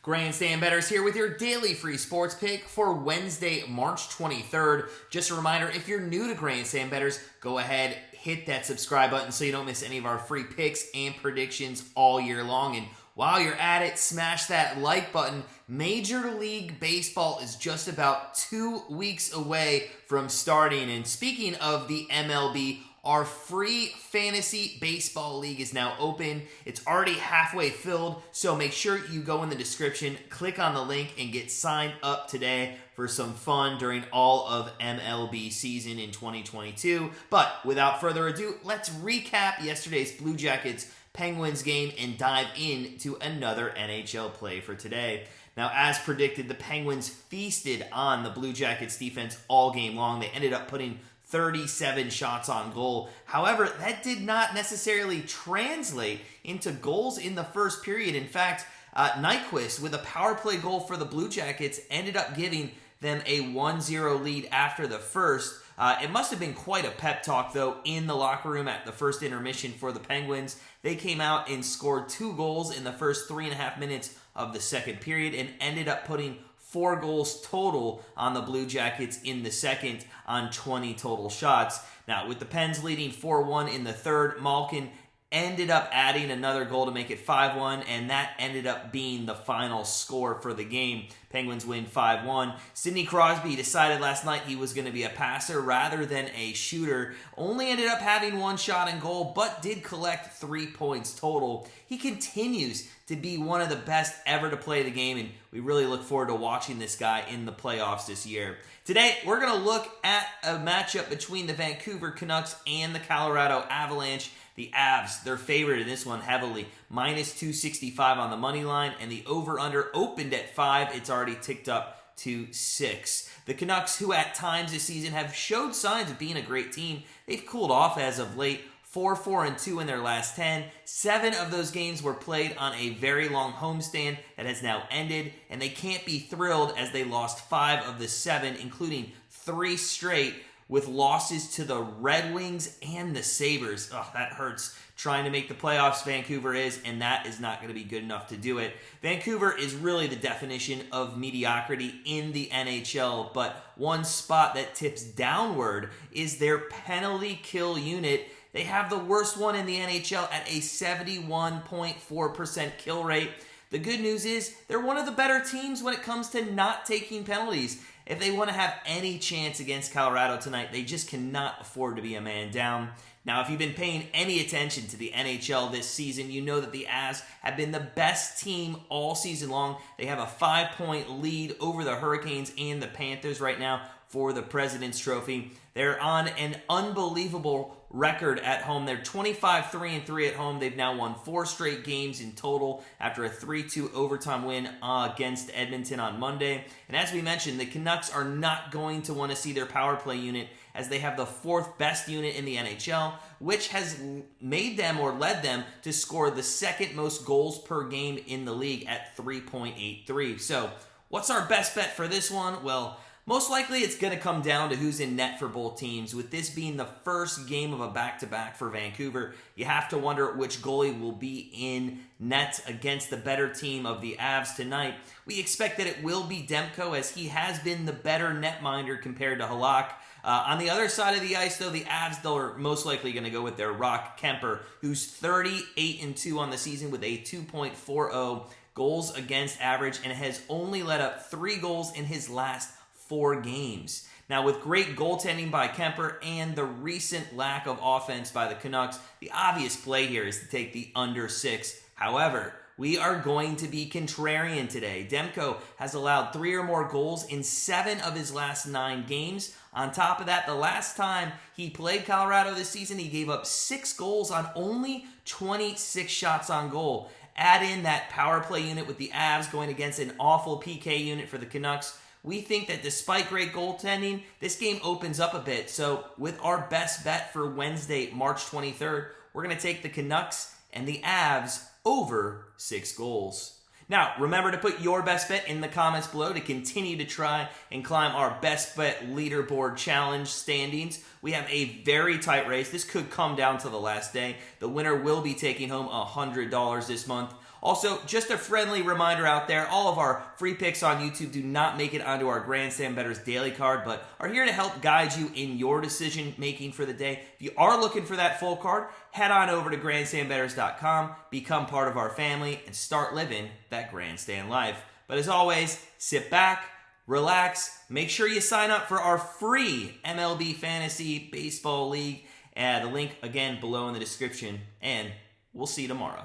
Grandstand Bettors here with your daily free sports pick for Wednesday, March 23rd. Just a reminder, if you're new to Grandstand Bettors, go ahead, hit that subscribe button so you don't miss any of our free picks and predictions all year long. And while you're at it, smash that like button. Major League Baseball is just about 2 weeks away from starting. And speaking of the MLB, our free fantasy baseball league is now open. It's already halfway filled, so make sure you go in the description, click on the link, and get signed up today for some fun during all of MLB season in 2022. But without further ado, let's recap yesterday's Blue Jackets Penguins game and dive into another NHL play for today. Now, as predicted, the Penguins feasted on the Blue Jackets defense all game long. They ended up putting 37 shots on goal. However, that did not necessarily translate into goals in the first period. In fact, Nyquist, with a power play goal for the Blue Jackets, ended up giving them a 1-0 lead after the first. It must have been quite a pep talk, though, in the locker room at the first intermission for the Penguins. They came out and scored 2 goals in the first 3.5 minutes of the second period and ended up putting 4 goals total on the Blue Jackets in the second on 20 total shots. Now, with the Pens leading 4-1 in the third, Malkin ended up adding another goal to make it 5-1, and that ended up being the final score for the game. Penguins win 5-1. Sidney Crosby decided last night he was going to be a passer rather than a shooter. Only ended up having 1 shot and goal, but did collect 3 points total. He continues to be one of the best ever to play the game, and we really look forward to watching this guy in the playoffs this year. Today, we're going to look at a matchup between the Vancouver Canucks and the Colorado Avalanche. The Avs, they're favored in this one heavily, minus 265 on the money line, and the over-under opened at 5. It's already ticked up to 6. The Canucks, who at times this season have showed signs of being a great team, they've cooled off as of late. 4-4-2 in their last 10. 7 of those games were played on a very long homestand that has now ended, and they can't be thrilled as they lost 5 of the 7, including 3 straight, with losses to the Red Wings and the Sabres. Oh, that hurts. Trying to make the playoffs, Vancouver is, and that is not going to be good enough to do it. Vancouver is really the definition of mediocrity in the NHL, but one spot that tips downward is their penalty kill unit. They have the worst one in the NHL at a 71.4% kill rate. The good news is they're one of the better teams when it comes to not taking penalties. If they want to have any chance against Colorado tonight, they just cannot afford to be a man down. Now, if you've been paying any attention to the NHL this season, you know that the Avs have been the best team all season long. They have a 5-point lead over the Hurricanes and the Panthers right now for the President's Trophy. They're on an unbelievable record at home. They're 25-3-3 at home. They've now won 4 straight games in total after a 3-2 overtime win against Edmonton on Monday. And as we mentioned, the Canucks are not going to want to see their power play unit as they have the 4th best unit in the NHL, which has made them or led them to score the 2nd most goals per game in the league at 3.83. So what's our best bet for this one? Well, most likely it's going to come down to who's in net for both teams. With this being the first game of a back-to-back for Vancouver, you have to wonder which goalie will be in net against the better team of the Avs tonight. We expect that it will be Demko, as he has been the better netminder compared to Halak. On the other side of the ice, though, the Avs, they're most likely going to go with their Rock Keumper, who's 38-2 on the season with a 2.40 goals against average and has only let up 3 goals in his last 4 games. Now, with great goaltending by Keumper and the recent lack of offense by the Canucks, the obvious play here is to take the under 6. However, we are going to be contrarian today. Demko has allowed 3 or more goals in 7 of his last 9 games. On top of that, the last time he played Colorado this season, he gave up 6 goals on only 26 shots on goal. Add in that power play unit with the Avs going against an awful PK unit for the Canucks. We think that despite great goaltending, this game opens up a bit. So with our best bet for Wednesday, March 23rd, we're going to take the Canucks and the Avs over 6 goals. Now, remember to put your best bet in the comments below to continue to try and climb our best bet leaderboard challenge standings. We have a very tight race. This could come down to the last day. The winner will be taking home $100 this month. Also, just a friendly reminder out there, all of our free picks on YouTube do not make it onto our Grandstand Bettors daily card, but are here to help guide you in your decision making for the day. If you are looking for that full card, head on over to grandstandbettors.com, become part of our family, and start living that grandstand life. But as always, sit back, relax, make sure you sign up for our free MLB Fantasy Baseball League. The link, again, below in the description, and we'll see you tomorrow.